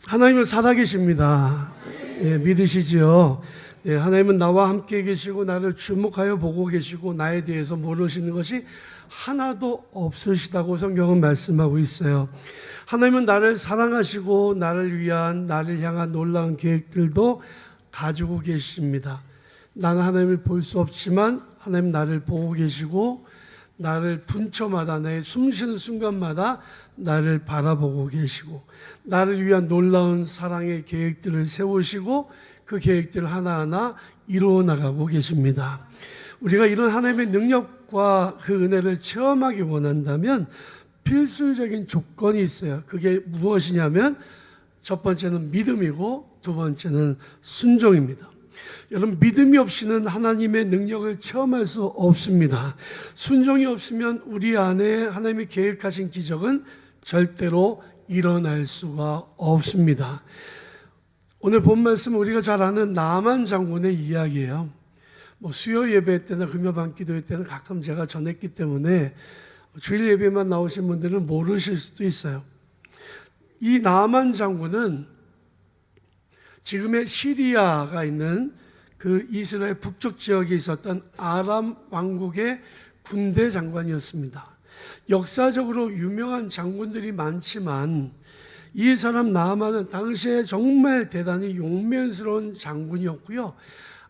하나님은 살아계십니다. 예, 믿으시지요? 예, 하나님은 나와 함께 계시고 나를 주목하여 보고 계시고 나에 대해서 모르시는 것이 하나도 없으시다고 성경은 말씀하고 있어요. 하나님은 나를 사랑하시고 나를 위한, 나를 향한 놀라운 계획들도 가지고 계십니다. 나는 하나님을 볼 수 없지만 하나님 나를 보고 계시고 나를 분초마다, 내 숨쉬는 순간마다 나를 바라보고 계시고 나를 위한 놀라운 사랑의 계획들을 세우시고 그 계획들을 하나하나 이루어 나가고 계십니다. 우리가 이런 하나님의 능력과 그 은혜를 체험하기 원한다면 필수적인 조건이 있어요. 그게 무엇이냐면 첫 번째는 믿음이고 두 번째는 순종입니다. 여러분, 믿음이 없이는 하나님의 능력을 체험할 수 없습니다. 순종이 없으면 우리 안에 하나님이 계획하신 기적은 절대로 일어날 수가 없습니다. 오늘 본 말씀은 우리가 잘 아는 나만 장군의 이야기예요. 수요 예배 때나 금요반 기도회 때는 가끔 제가 전했기 때문에 주일 예배만 나오신 분들은 모르실 수도 있어요. 이 나만 장군은 지금의 시리아가 있는 그 이스라엘 북쪽 지역에 있었던 아람 왕국의 군대 장관이었습니다. 역사적으로 유명한 장군들이 많지만 이 사람 나아만은 당시에 정말 대단히 용맹스러운 장군이었고요.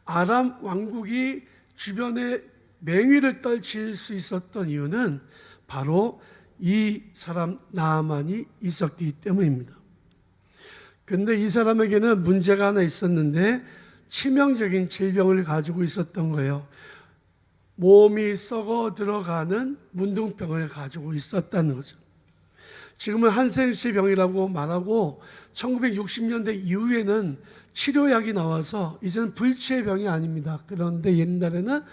아람 왕국이 주변에 맹위를 떨칠 수 있었던 이유는 바로 이 사람 나아만이 있었기 때문입니다. 그런데 이 사람에게는 문제가 하나 있었는데 치명적인 질병을 가지고 있었던 거예요. 몸이 썩어 들어가는 문둥병을 가지고 있었다는 거죠. 지금은 한센시 병이라고 말하고 1960년대 이후에는 치료약이 나와서 이제는 불치의 병이 아닙니다. 그런데 옛날에는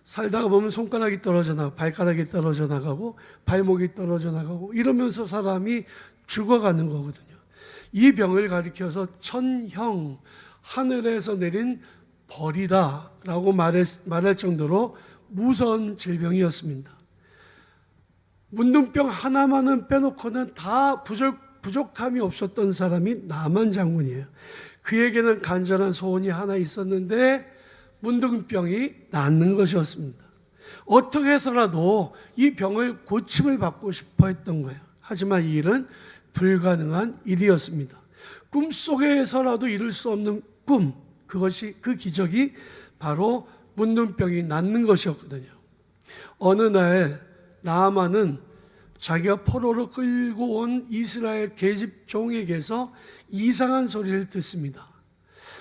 살다가 보면 손가락이 떨어져 나가고 발가락이 떨어져 나가고 발목이 떨어져 나가고 이러면서 사람이 죽어가는 거거든요. 이 병을 가리켜서 천형, 하늘에서 내린 벌이다라고 말할 정도로 무서운 질병이었습니다. 문둥병 하나만은 빼놓고는 다 부족함이 없었던 사람이 나만 장군이에요. 그에게는 간절한 소원이 하나 있었는데 문둥병이 낫는 것이었습니다. 어떻게 해서라도 이 병을 고침을 받고 싶어 했던 거예요. 하지만 이 일은 불가능한 일이었습니다. 꿈속에서라도 이룰 수 없는 꿈, 그 기적이 바로 문둥병이 낫는 것이었거든요. 어느 날 나아만은 자기가 포로로 끌고 온 이스라엘 계집 종에게서 이상한 소리를 듣습니다.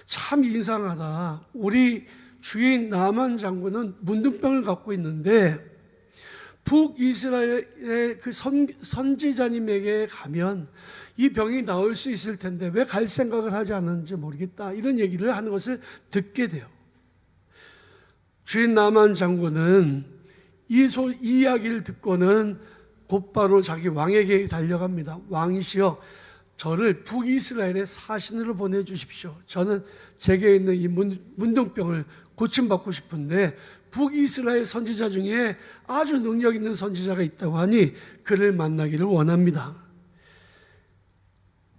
참 이상하다. 우리 주인 나아만 장군은 문둥병을 갖고 있는데 북이스라엘의 그 선지자님에게 가면 이 병이 나을 수 있을 텐데 왜 갈 생각을 하지 않았는지 모르겠다. 이런 얘기를 하는 것을 듣게 돼요. 주인 나아만 장군은 이 이야기를 듣고는 곧바로 자기 왕에게 달려갑니다. 왕이시여, 저를 북이스라엘의 사신으로 보내주십시오. 저는 제게 있는 이 문둥병을 고침받고 싶은데 북이스라엘 선지자 중에 아주 능력 있는 선지자가 있다고 하니 그를 만나기를 원합니다.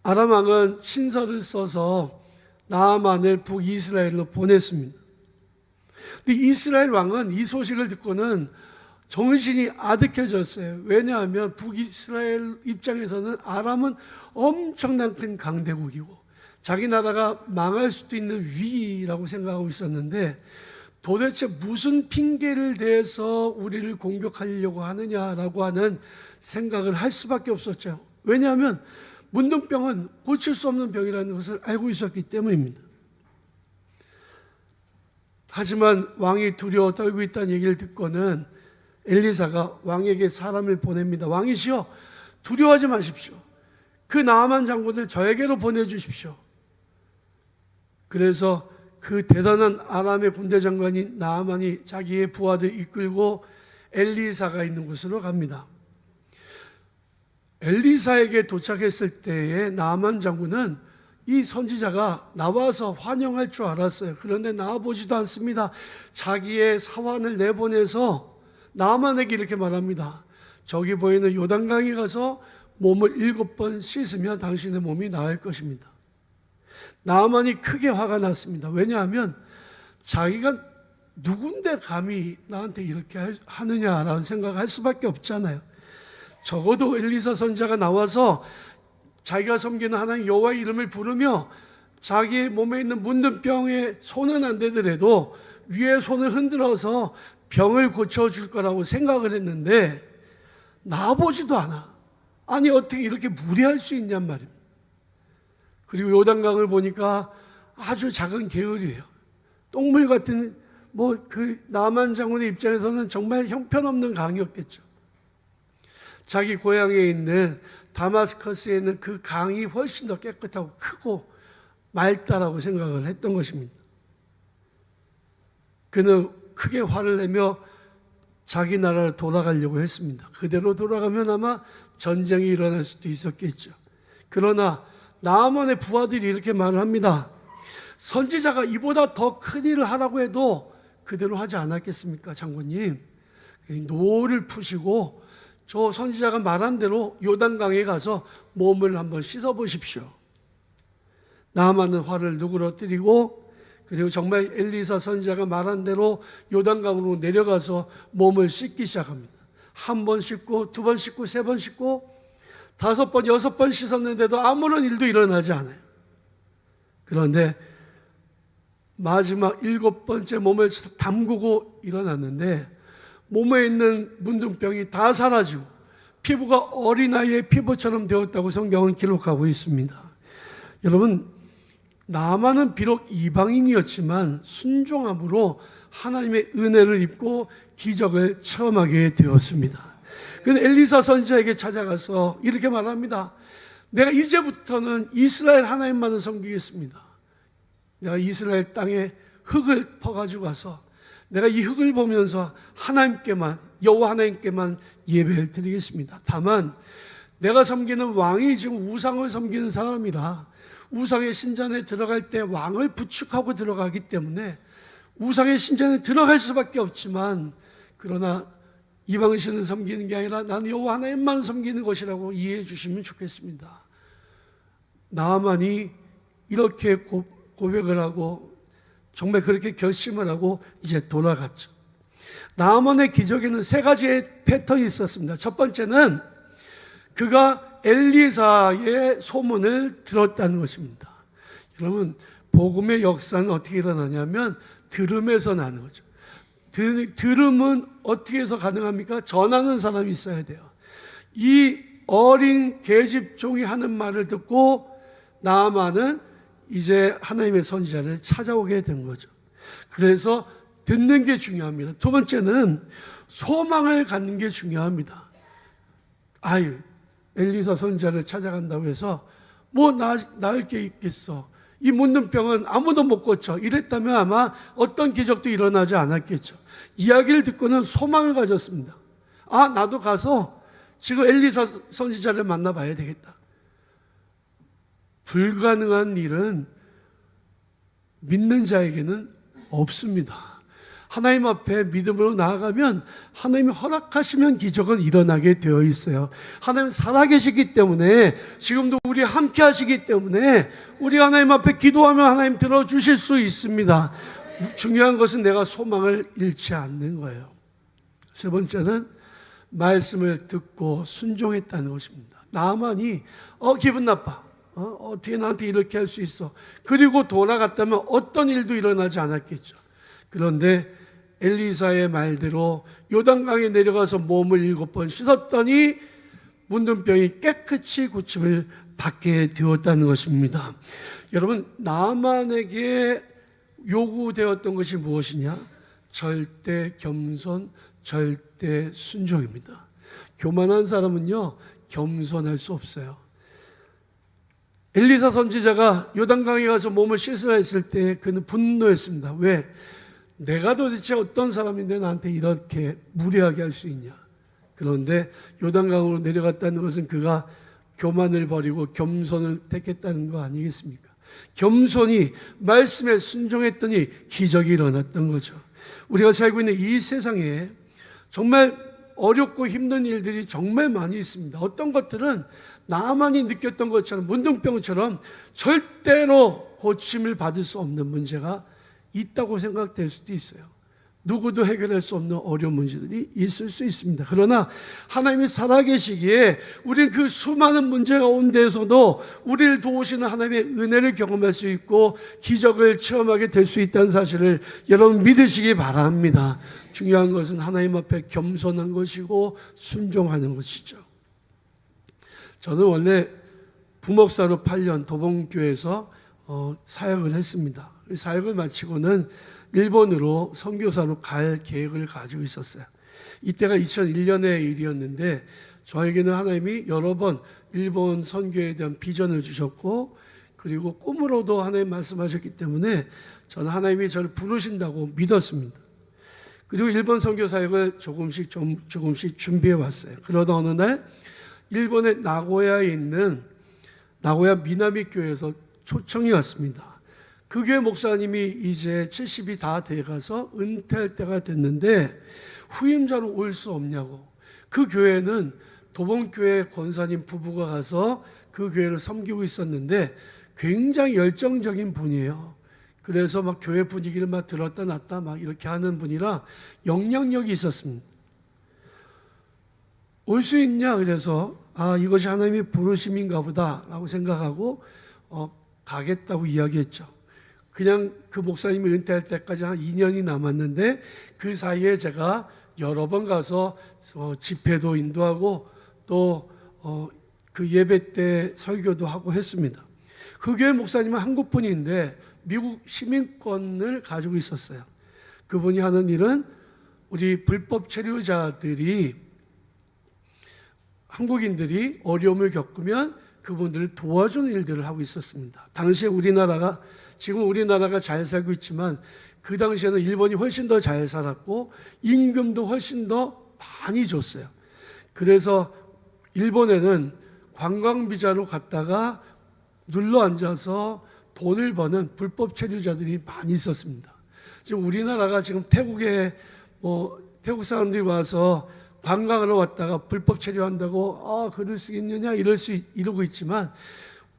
아람 왕은 신서를 써서 나아만을 북이스라엘로 보냈습니다. 근데 이스라엘 왕은 이 소식을 듣고는 정신이 아득해졌어요. 왜냐하면 북이스라엘 입장에서는 아람은 엄청난 큰 강대국이고 자기 나라가 망할 수도 있는 위기라고 생각하고 있었는데 도대체 무슨 핑계를 대서 우리를 공격하려고 하느냐라고 하는 생각을 할 수밖에 없었죠. 왜냐하면 문둥병은 고칠 수 없는 병이라는 것을 알고 있었기 때문입니다. 하지만 왕이 두려워 떨고 있다는 얘기를 듣고는 엘리사가 왕에게 사람을 보냅니다. 왕이시여, 두려워하지 마십시오. 그 나아만 장군을 저에게로 보내주십시오. 그래서 그 대단한 아람의 군대 장관인 나아만이 자기의 부하들 이끌고 엘리사가 있는 곳으로 갑니다. 엘리사에게 도착했을 때에 나아만 장군은 이 선지자가 나와서 환영할 줄 알았어요. 그런데 나와보지도 않습니다. 자기의 사환을 내보내서 나아만에게 이렇게 말합니다. 저기 보이는 요단강에 가서 몸을 7번 씻으면 당신의 몸이 나을 것입니다. 나아만이 크게 화가 났습니다. 왜냐하면 자기가 누군데 감히 나한테 이렇게 하느냐라는 생각을 할 수밖에 없잖아요. 적어도 엘리사 선지자가 나와서 자기가 섬기는 하나님 여호와의 이름을 부르며 자기 몸에 있는 문둥병에 손은 안 대더라도 위에 손을 흔들어서 병을 고쳐줄 거라고 생각을 했는데 나보지도 않아. 아니 어떻게 이렇게 무리할 수 있냔 말입니다. 그리고 요단강을 보니까 아주 작은 계율이에요. 똥물 같은 그 나만 장군의 입장에서는 정말 형편없는 강이었겠죠. 자기 고향에 있는 다마스커스에 있는 그 강이 훨씬 더 깨끗하고 크고 맑다라고 생각을 했던 것입니다. 그는 크게 화를 내며 자기 나라로 돌아가려고 했습니다. 그대로 돌아가면 아마 전쟁이 일어날 수도 있었겠죠. 그러나 나아만의 부하들이 이렇게 말을 합니다. 선지자가 이보다 더 큰 일을 하라고 해도 그대로 하지 않았겠습니까, 장군님? 노를 푸시고 저 선지자가 말한 대로 요단강에 가서 몸을 한번 씻어보십시오. 나아만은 화를 누그러뜨리고 그리고 정말 엘리사 선지자가 말한 대로 요단강으로 내려가서 몸을 씻기 시작합니다. 한 번 씻고 두 번 씻고 세 번 씻고 5번 6번 씻었는데도 아무런 일도 일어나지 않아요. 그런데 마지막 7번째 몸을 담그고 일어났는데 몸에 있는 문둥병이 다 사라지고 피부가 어린아이의 피부처럼 되었다고 성경은 기록하고 있습니다. 여러분, 나아만은 비록 이방인이었지만 순종함으로 하나님의 은혜를 입고 기적을 체험하게 되었습니다. 그런데 엘리사 선지자에게 찾아가서 이렇게 말합니다. 내가 이제부터는 이스라엘 하나님만을 섬기겠습니다. 내가 이스라엘 땅에 흙을 퍼가지고 가서 내가 이 흙을 보면서 하나님께만, 여호와 하나님께만 예배를 드리겠습니다. 다만 내가 섬기는 왕이 지금 우상을 섬기는 사람이라 우상의 신전에 들어갈 때 왕을 부축하고 들어가기 때문에 우상의 신전에 들어갈 수밖에 없지만, 그러나 이방신을 섬기는 게 아니라 나는 여호와 하나님만 섬기는 것이라고 이해해 주시면 좋겠습니다. 나아만이 이렇게 고백을 하고 정말 그렇게 결심을 하고 이제 돌아갔죠. 나아만의 기적에는 3가지의 패턴이 있었습니다. 첫 번째는 그가 엘리사의 소문을 들었다는 것입니다. 여러분, 복음의 역사는 어떻게 일어나냐면 들음에서 나는 거죠. 들음은 어떻게 해서 가능합니까? 전하는 사람이 있어야 돼요. 이 어린 계집종이 하는 말을 듣고 나아만은 이제 하나님의 선지자를 찾아오게 된 거죠. 그래서 듣는 게 중요합니다. 두 번째는 소망을 갖는 게 중요합니다. 아유, 엘리사 선지자를 찾아간다고 해서 뭐 나을 게 있겠어. 이 문둥병은 아무도 못 고쳐. 이랬다면 아마 어떤 기적도 일어나지 않았겠죠. 이야기를 듣고는 소망을 가졌습니다. 아, 나도 가서 지금 엘리사 선지자를 만나봐야 되겠다. 불가능한 일은 믿는 자에게는 없습니다. 하나님 앞에 믿음으로 나아가면 하나님이 허락하시면 기적은 일어나게 되어 있어요. 하나님 살아계시기 때문에, 지금도 우리 함께 하시기 때문에 우리 하나님 앞에 기도하면 하나님 들어주실 수 있습니다. 중요한 것은 내가 소망을 잃지 않는 거예요. 세 번째는 말씀을 듣고 순종했다는 것입니다. 나아만이 기분 나빠. 어떻게 나한테 이렇게 할 수 있어? 그리고 돌아갔다면 어떤 일도 일어나지 않았겠죠. 그런데 엘리사의 말대로 요단강에 내려가서 몸을 7번 씻었더니 문둥병이 깨끗이 고침을 받게 되었다는 것입니다. 여러분, 나아만에게 요구되었던 것이 무엇이냐? 절대 겸손, 절대 순종입니다. 교만한 사람은요, 겸손할 수 없어요. 엘리사 선지자가 요단강에 가서 몸을 씻으라 했을 때 그는 분노했습니다. 왜? 내가 도대체 어떤 사람인데 나한테 이렇게 무례하게 할 수 있냐? 그런데 요단강으로 내려갔다는 것은 그가 교만을 버리고 겸손을 택했다는 거 아니겠습니까? 겸손히 말씀에 순종했더니 기적이 일어났던 거죠. 우리가 살고 있는 이 세상에 정말 어렵고 힘든 일들이 정말 많이 있습니다. 어떤 것들은 나만이 느꼈던 것처럼 문둥병처럼 절대로 고침을 받을 수 없는 문제가 있다고 생각될 수도 있어요. 누구도 해결할 수 없는 어려운 문제들이 있을 수 있습니다. 그러나 하나님이 살아계시기에 우리는 그 수많은 문제 가운데에서도 우리를 도우시는 하나님의 은혜를 경험할 수 있고 기적을 체험하게 될 수 있다는 사실을 여러분 믿으시기 바랍니다. 중요한 것은 하나님 앞에 겸손한 것이고 순종하는 것이죠. 저는 원래 부목사로 8년 도봉교회에서 사역을 했습니다. 사역을 마치고는 일본으로 선교사로 갈 계획을 가지고 있었어요. 이때가 2001년의 일이었는데 저에게는 하나님이 여러 번 일본 선교에 대한 비전을 주셨고 그리고 꿈으로도 하나님 말씀하셨기 때문에 저는 하나님이 저를 부르신다고 믿었습니다. 그리고 일본 선교 사역을 조금씩 준비해 왔어요. 그러다 어느 날 일본의 나고야에 있는 나고야 미나미 교회에서 초청이 왔습니다. 그 교회 목사님이 이제 70이 다 돼가서 은퇴할 때가 됐는데 후임자로 올 수 없냐고. 그 교회는 도봉교회 권사님 부부가 가서 그 교회를 섬기고 있었는데 굉장히 열정적인 분이에요. 그래서 막 교회 분위기를 막 들었다 놨다 막 이렇게 하는 분이라 영향력이 있었습니다. 올 수 있냐 그래서 이것이 하나님의 부르심인가 보다라고 생각하고 가겠다고 이야기했죠. 그냥 그 목사님이 은퇴할 때까지 한 2년이 남았는데 그 사이에 제가 여러 번 가서 집회도 인도하고 또 그 예배 때 설교도 하고 했습니다. 그 교회 목사님은 한국 분인데 미국 시민권을 가지고 있었어요. 그분이 하는 일은 우리 불법 체류자들이 한국인들이 어려움을 겪으면 그분들을 도와주는 일들을 하고 있었습니다. 당시에 지금 우리나라가 잘 살고 있지만 그 당시에는 일본이 훨씬 더 잘 살았고 임금도 훨씬 더 많이 줬어요. 그래서 일본에는 관광비자로 갔다가 눌러앉아서 돈을 버는 불법 체류자들이 많이 있었습니다. 지금 우리나라가 지금 태국에 태국 사람들이 와서 관광하러 왔다가 불법 체류한다고 그럴 수 있느냐 이러고 있지만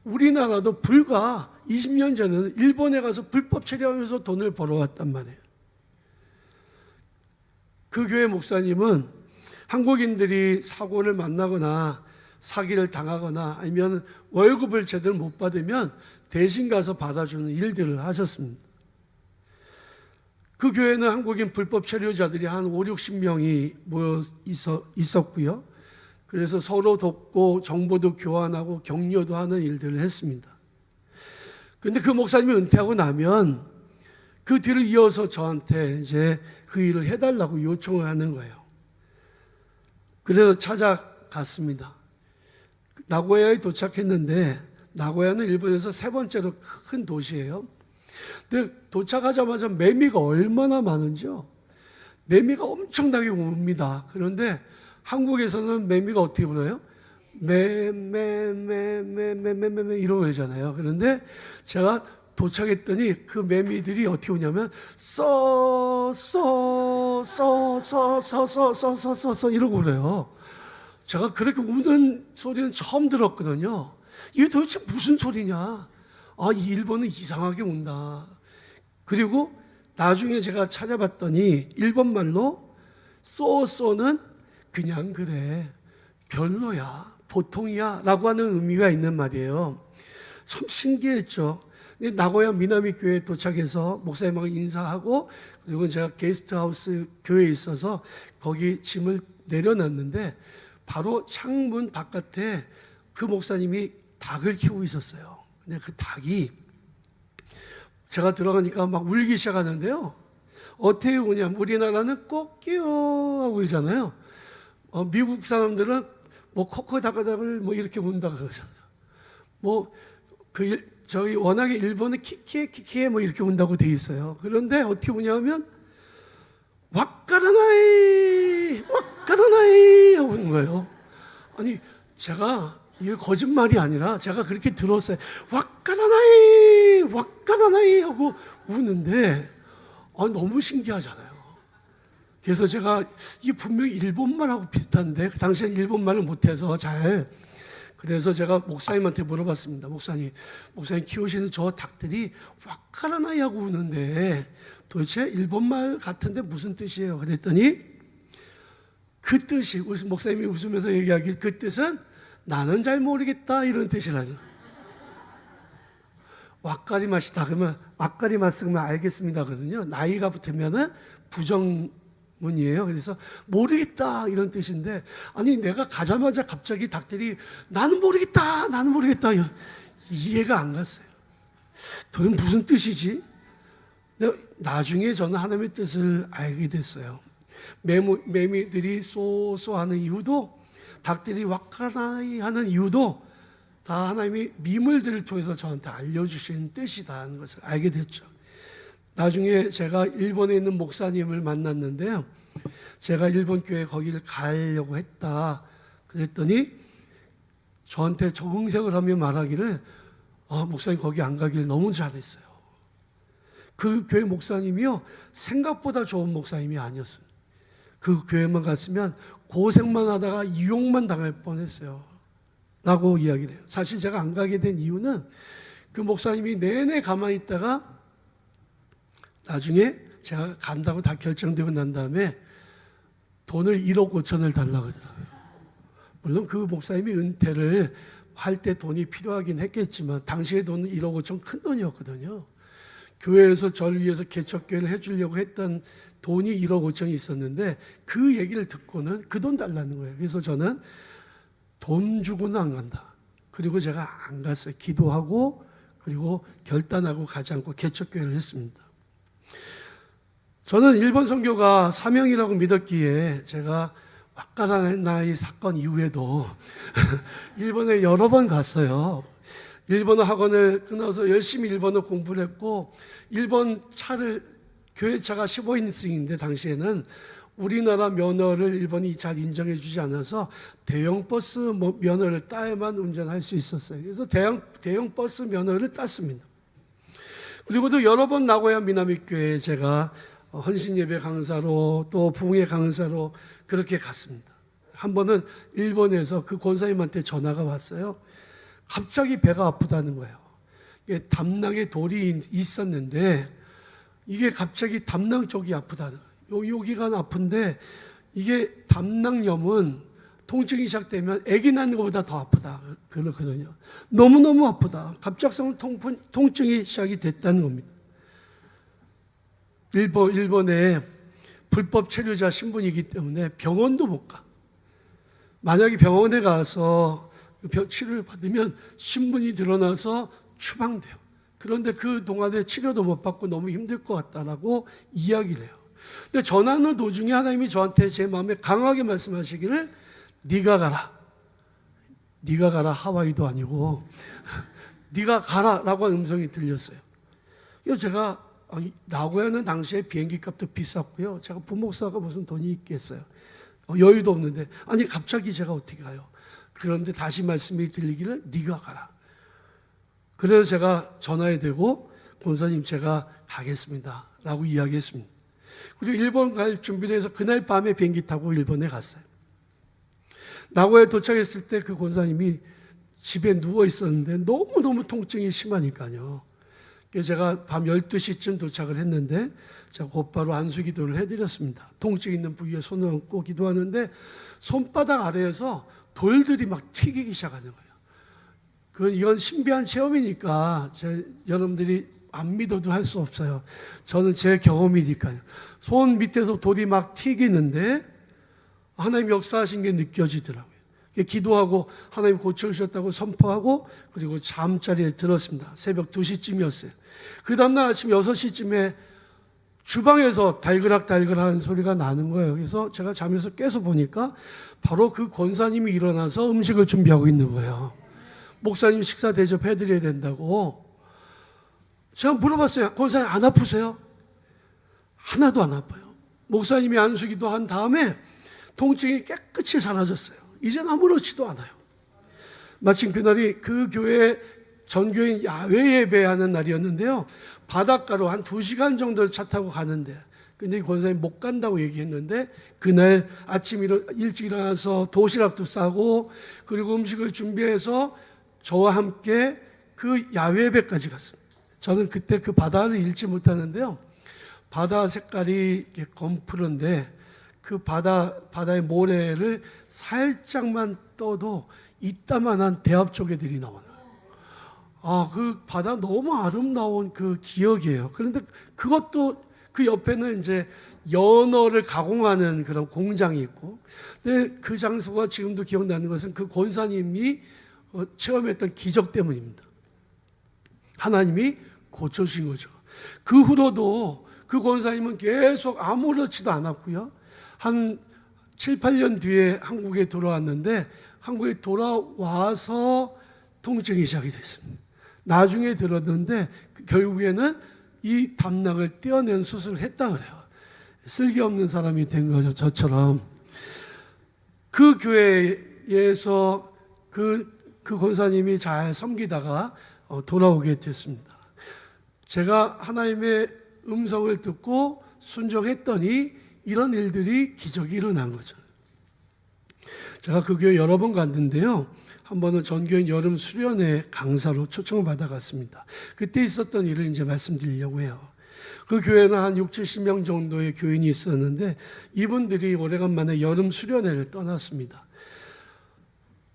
우리나라도 불과 20년 전에는 일본에 가서 불법 체류하면서 돈을 벌어왔단 말이에요. 그 교회 목사님은 한국인들이 사고를 만나거나 사기를 당하거나 아니면 월급을 제대로 못 받으면 대신 가서 받아주는 일들을 하셨습니다. 그 교회는 한국인 불법 체류자들이 한 5, 60명이 모여 있었고요. 그래서 서로 돕고 정보도 교환하고 격려도 하는 일들을 했습니다. 그런데 그 목사님이 은퇴하고 나면 그 뒤를 이어서 저한테 이제 그 일을 해달라고 요청을 하는 거예요. 그래서 찾아갔습니다. 나고야에 도착했는데 나고야는 일본에서 세 번째로 큰 도시예요. 근데 도착하자마자 매미가 얼마나 많은지요. 매미가 엄청나게 옵니다. 그런데 한국에서는 매미가 어떻게 불어요? 매매매매매매매 이러고 그러잖아요. 그런데 제가 도착했더니 그 매미들이 어떻게 오냐면 써 이러고 그래요. 제가 그렇게 우는 소리는 처음 들었거든요. 이게 도대체 무슨 소리냐? 이 일본은 이상하게 운다. 그리고 나중에 제가 찾아봤더니 일본말로 쏘쏘는 그냥 그래, 별로야, 보통이야 라고 하는 의미가 있는 말이에요. 참 신기했죠. 나고야 미나미 교회에 도착해서 목사님하고 인사하고 그리고 제가 게스트하우스 교회에 있어서 거기 짐을 내려놨는데 바로 창문 바깥에 그 목사님이 닭을 키우고 있었어요. 근데 그 닭이 제가 들어가니까 막 울기 시작하는데요. 어떻게 우냐면 우리나라는 꼬끼요 하고 있잖아요. 미국 사람들은 코코다가닥을 이렇게 운다고 그러잖아요. 저희 워낙에 일본은 키키에 이렇게 운다고 돼 있어요. 그런데 어떻게 우냐면 왁가라나이 하고 우는 거예요. 아니 제가 이게 거짓말이 아니라 제가 그렇게 들었어요. 왁가라나이 하고 우는데 너무 신기하잖아요. 그래서 제가 이게 분명히 일본말하고 비슷한데 그 당시엔 일본말을 못해서 잘 그래서 제가 목사님한테 물어봤습니다. 목사님 키우시는 저 닭들이 와카라나이 하고 우는데 도대체 일본말 같은데 무슨 뜻이에요? 그랬더니 그 뜻이, 목사님이 웃으면서 얘기하길, 그 뜻은 나는 잘 모르겠다 이런 뜻이라죠. 와카리마시다 그러면 와카리마스 그러면 알겠습니다거든요. 나이가 붙으면은 부정문이에요. 그래서 모르겠다 이런 뜻인데, 아니 내가 가자마자 갑자기 닭들이 나는 모르겠다 이해가 안 갔어요. 도대체 무슨 뜻이지? 나중에 저는 하나님의 뜻을 알게 됐어요. 매미들이 쏘쏘하는 이유도, 닭들이 와카라이 하는 이유도 다 하나님이 미물들을 통해서 저한테 알려주신 뜻이다는 것을 알게 됐죠. 나중에 제가 일본에 있는 목사님을 만났는데요. 제가 일본 교회 거기를 가려고 했다 그랬더니 저한테 정색을 하며 말하기를, 목사님 거기 안 가길 너무 잘했어요. 그 교회 목사님이요, 생각보다 좋은 목사님이 아니었어요. 그 교회만 갔으면 고생만 하다가 이용만 당할 뻔했어요 라고 이야기를 해요. 사실 제가 안 가게 된 이유는 그 목사님이 내내 가만히 있다가 나중에 제가 간다고 다 결정되고 난 다음에 돈을 1억 5천을 달라고 하더라고요. 물론 그 목사님이 은퇴를 할 때 돈이 필요하긴 했겠지만 당시의 돈은 1억 5천 큰 돈이었거든요. 교회에서 저를 위해서 개척교회를 해주려고 했던 돈이 1억 5천이 있었는데 그 얘기를 듣고는 그 돈 달라는 거예요. 그래서 저는 돈 주고는 안 간다. 그리고 제가 안 갔어요. 기도하고 그리고 결단하고 가지 않고 개척교회를 했습니다. 저는 일본 선교가 사명이라고 믿었기에 제가 와카라나이 사건 이후에도 일본에 여러 번 갔어요. 일본어 학원을 끊어서 열심히 일본어 공부를 했고, 일본 차를, 교회 차가 15인승인데 당시에는 우리나라 면허를 일본이 잘 인정해 주지 않아서 대형 버스 면허를 따야만 운전할 수 있었어요. 그래서 대형 버스 면허를 땄습니다. 그리고 또 여러 번 나고야 미나미교회에 제가 헌신예배 강사로 또 부흥회 강사로 그렇게 갔습니다. 한 번은 일본에서 그 권사님한테 전화가 왔어요. 갑자기 배가 아프다는 거예요. 이게 담낭에 돌이 있었는데 이게 갑자기 담낭 쪽이 아프다는 거예요. 여기가 아픈데 이게 담낭염은 통증이 시작되면 아기 낳는 것보다 더 아프다 그렇거든요. 너무너무 아프다. 갑작스러운 통증이 시작이 됐다는 겁니다. 일본에 불법 체류자 신분이기 때문에 병원도 못 가. 만약에 병원에 가서 치료를 받으면 신분이 드러나서 추방돼요. 그런데 그 동안에 치료도 못 받고 너무 힘들 것 같다라고 이야기를 해요. 근데 전하는 도중에 하나님이 저한테 제 마음에 강하게 말씀하시기를, 네가 가라. 네가 가라 하와이도 아니고 네가 가라라고 하는 음성이 들렸어요. 그래서 제가 나고야는 당시에 비행기 값도 비쌌고요. 제가 부목사가 무슨 돈이 있겠어요. 여유도 없는데 아니 갑자기 제가 어떻게 가요? 그런데 다시 말씀이 들리기를 네가 가라. 그래서 제가 전화에 대고 권사님 제가 가겠습니다 라고 이야기했습니다. 그리고 일본 갈 준비를 해서 그날 밤에 비행기 타고 일본에 갔어요. 나고야에 도착했을 때 그 권사님이 집에 누워 있었는데 너무너무 통증이 심하니까요. 그래서 제가 밤 12시쯤 도착을 했는데 제가 곧바로 안수기도를 해드렸습니다. 통증 있는 부위에 손을 얹고 기도하는데 손바닥 아래에서 돌들이 막 튀기기 시작하는 거예요. 이건 신비한 체험이니까 여러분들이 안 믿어도 할 수 없어요. 저는 제 경험이니까요. 손 밑에서 돌이 막 튀기는데 하나님 역사하신 게 느껴지더라고요. 기도하고 하나님 고쳐주셨다고 선포하고 그리고 잠자리에 들었습니다. 새벽 2시쯤이었어요. 그 다음날 아침 6시쯤에 주방에서 달그락 하는 소리가 나는 거예요. 그래서 제가 잠에서 깨서 보니까 바로 그 권사님이 일어나서 음식을 준비하고 있는 거예요. 목사님 식사 대접해드려야 된다고. 제가 물어봤어요. 권사님 안 아프세요? 하나도 안 아파요. 목사님이 안수기도 한 다음에 통증이 깨끗이 사라졌어요. 이젠 아무렇지도 않아요. 마침 그날이 그 교회 전교인 야외 예배하는 날이었는데요. 바닷가로 한 2시간 정도 차 타고 가는데 근데 권사님 못 간다고 얘기했는데 그날 아침 일찍 일어나서 도시락도 싸고 그리고 음식을 준비해서 저와 함께 그 야외배까지 갔습니다. 저는 그때 그 바다를 잃지 못하는데요. 바다 색깔이 검푸른데 그 바다의 모래를 살짝만 떠도 이따만한 대합조개들이 나와요. 그 바다 너무 아름다운 그 기억이에요. 그런데 그것도 그 옆에는 이제 연어를 가공하는 그런 공장이 있고, 근데 그 장소가 지금도 기억나는 것은 그 권사님이 체험했던 기적 때문입니다. 하나님이 고쳐주신 거죠. 그 후로도 그 권사님은 계속 아무렇지도 않았고요. 한 7, 8년 뒤에 한국에 돌아왔는데 한국에 돌아와서 통증이 시작이 됐습니다. 나중에 들었는데 결국에는 이 담낭을 떼어낸 수술을 했다 그래요. 쓸데없는 사람이 된 거죠. 저처럼. 그 교회에서 그 권사님이 잘 섬기다가 돌아오게 됐습니다. 제가 하나님의 음성을 듣고 순종했더니 이런 일들이 기적이 일어난 거죠. 제가 그 교회 여러 번 갔는데요. 한 번은 전교인 여름 수련회 강사로 초청을 받아갔습니다. 그때 있었던 일을 이제 말씀드리려고 해요. 그 교회는 한 6, 70명 정도의 교인이 있었는데 이분들이 오래간만에 여름 수련회를 떠났습니다.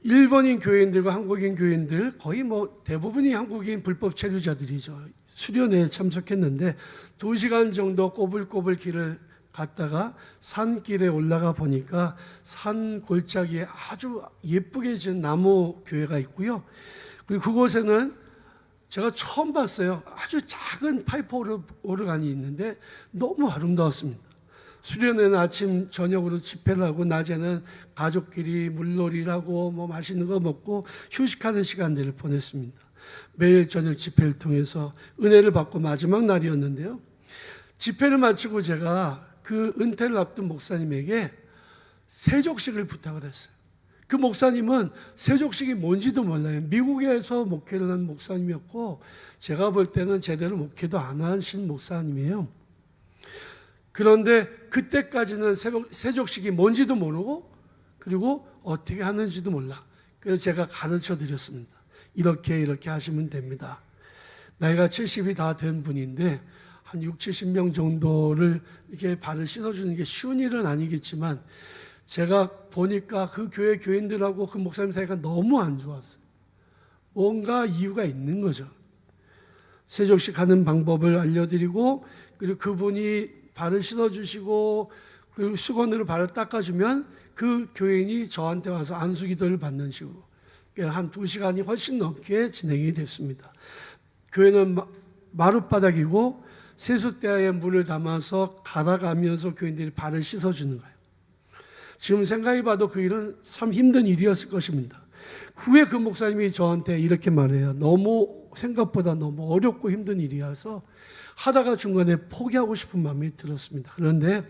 일본인 교인들과 한국인 교인들 거의 대부분이 한국인 불법 체류자들이죠. 수련회에 참석했는데 2시간 정도 꼬불꼬불 길을 갔다가 산길에 올라가 보니까 산 골짜기에 아주 예쁘게 지은 나무 교회가 있고요. 그리고 그곳에는 제가 처음 봤어요. 아주 작은 파이프 오르간이 있는데 너무 아름다웠습니다. 수련회는 아침 저녁으로 집회를 하고 낮에는 가족끼리 물놀이를 하고 맛있는 거 먹고 휴식하는 시간들을 보냈습니다. 매일 저녁 집회를 통해서 은혜를 받고 마지막 날이었는데요. 집회를 마치고 제가 그 은퇴를 앞둔 목사님에게 세족식을 부탁을 했어요. 그 목사님은 세족식이 뭔지도 몰라요. 미국에서 목회를 한 목사님이었고 제가 볼 때는 제대로 목회도 안 하신 목사님이에요. 그런데 그때까지는 세족식이 뭔지도 모르고 그리고 어떻게 하는지도 몰라. 그래서 제가 가르쳐 드렸습니다. 이렇게 하시면 됩니다. 나이가 70이 다 된 분인데 한 6, 70명 정도를 이렇게 발을 씻어주는 게 쉬운 일은 아니겠지만 제가 보니까 그 교회 교인들하고 그 목사님 사이가 너무 안 좋았어요. 뭔가 이유가 있는 거죠. 세족식 하는 방법을 알려드리고 그리고 그분이 발을 씻어주시고 그리고 수건으로 발을 닦아주면 그 교인이 저한테 와서 안수기도를 받는 식으로 한 2시간이 훨씬 넘게 진행이 됐습니다. 교회는 마룻바닥이고 세숫대야에 물을 담아서 갈아가면서 교인들이 발을 씻어주는 거예요. 지금 생각해봐도 그 일은 참 힘든 일이었을 것입니다. 후에 그 목사님이 저한테 이렇게 말해요. 생각보다 너무 어렵고 힘든 일이어서 하다가 중간에 포기하고 싶은 마음이 들었습니다. 그런데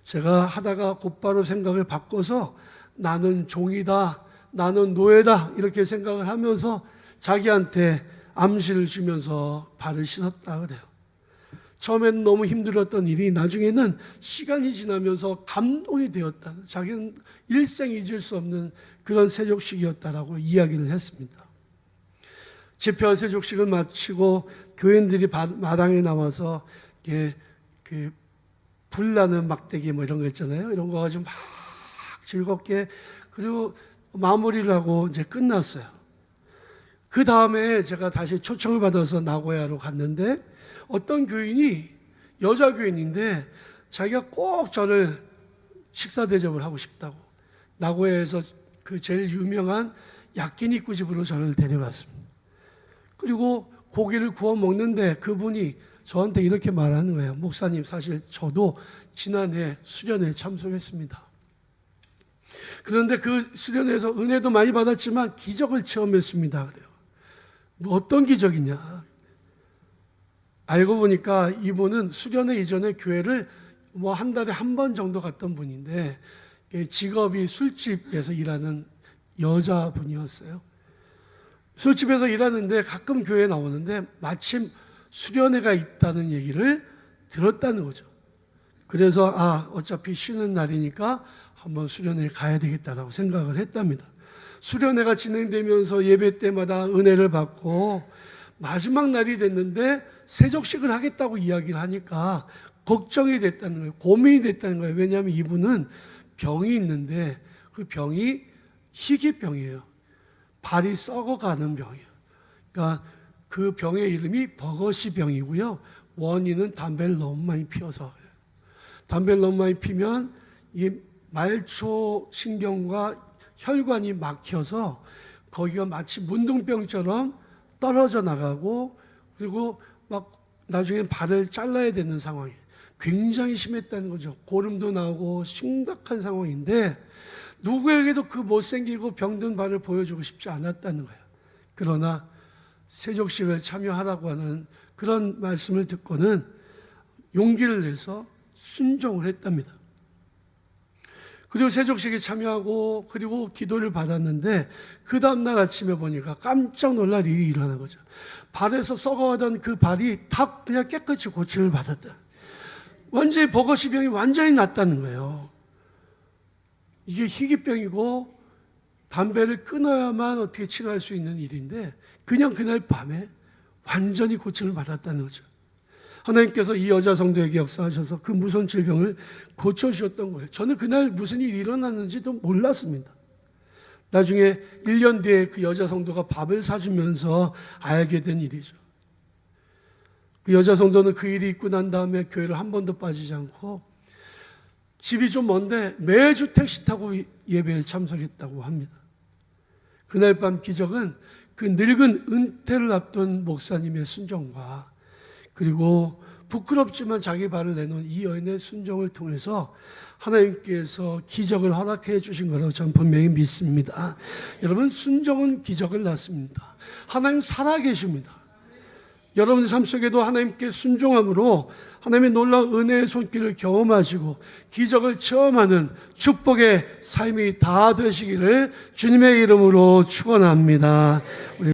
제가 하다가 곧바로 생각을 바꿔서 나는 종이다, 나는 노예다 이렇게 생각을 하면서 자기한테 암시를 주면서 발을 씻었다 그래요. 처음에는 너무 힘들었던 일이 나중에는 시간이 지나면서 감동이 되었다. 자기는 일생 잊을 수 없는 그런 세족식이었다라고 이야기를 했습니다. 집회와 세족식을 마치고 교인들이 마당에 나와서 불나는 막대기 이런 거 있잖아요. 이런 거 가지고 막 즐겁게 그리고 마무리를 하고 이제 끝났어요. 그 다음에 제가 다시 초청을 받아서 나고야로 갔는데 어떤 교인이 여자 교인인데 자기가 꼭 저를 식사 대접을 하고 싶다고 나고야에서 그 제일 유명한 야끼니쿠 집으로 저를 데려갔습니다. 그리고 고기를 구워 먹는데 그분이 저한테 이렇게 말하는 거예요. 목사님, 사실 저도 지난해 수련회에 참석했습니다. 그런데 그 수련회에서 은혜도 많이 받았지만 기적을 체험했습니다. 그래요. 어떤 기적이냐? 알고 보니까 이분은 수련회 이전에 교회를 한 달에 한 번 정도 갔던 분인데 직업이 술집에서 일하는 여자분이었어요. 술집에서 일하는데 가끔 교회에 나오는데 마침 수련회가 있다는 얘기를 들었다는 거죠. 그래서 어차피 쉬는 날이니까 한번 수련회 가야 되겠다라고 생각을 했답니다. 수련회가 진행되면서 예배 때마다 은혜를 받고 마지막 날이 됐는데 세족식을 하겠다고 이야기를 하니까 걱정이 됐다는 거예요. 고민이 됐다는 거예요. 왜냐하면 이분은 병이 있는데 그 병이 희귀병이에요. 발이 썩어가는 병이에요. 그러니까 그 병의 이름이 버거시 병이고요. 원인은 담배를 너무 많이 피워서 그래요. 담배를 너무 많이 피면 이 말초 신경과 혈관이 막혀서 거기가 마치 문둥병처럼 떨어져 나가고 그리고 막 나중에 발을 잘라야 되는 상황이에요. 굉장히 심했다는 거죠. 고름도 나오고 심각한 상황인데 누구에게도 그 못생기고 병든 발을 보여주고 싶지 않았다는 거예요. 그러나 세족식을 참여하라고 하는 그런 말씀을 듣고는 용기를 내서 순종을 했답니다. 그리고 세족식에 참여하고 그리고 기도를 받았는데 그 다음날 아침에 보니까 깜짝 놀랄 일이 일어난 거죠. 발에서 썩어가던 그 발이 다 그냥 깨끗이 고침을 받았다. 완전히 버거시 병이 완전히 낫다는 거예요. 이게 희귀병이고 담배를 끊어야만 어떻게 치료할 수 있는 일인데 그냥 그날 밤에 완전히 고침을 받았다는 거죠. 하나님께서 이 여자 성도에게 역사하셔서 그 무서운 질병을 고쳐주셨던 거예요. 저는 그날 무슨 일이 일어났는지도 몰랐습니다. 나중에 1년 뒤에 그 여자 성도가 밥을 사주면서 알게 된 일이죠. 그 여자 성도는 그 일이 있고 난 다음에 교회를 한 번도 빠지지 않고 집이 좀 먼데 매주 택시 타고 예배에 참석했다고 합니다. 그날 밤 기적은 그 늙은 은퇴를 앞둔 목사님의 순종과 그리고 부끄럽지만 자기 발을 내놓은 이 여인의 순종을 통해서 하나님께서 기적을 허락해 주신 거라고 저는 분명히 믿습니다. 여러분, 순종은 기적을 낳습니다. 하나님 살아계십니다. 여러분의 삶 속에도 하나님께 순종함으로 하나님의 놀라운 은혜의 손길을 경험하시고 기적을 체험하는 축복의 삶이 다 되시기를 주님의 이름으로 축원합니다.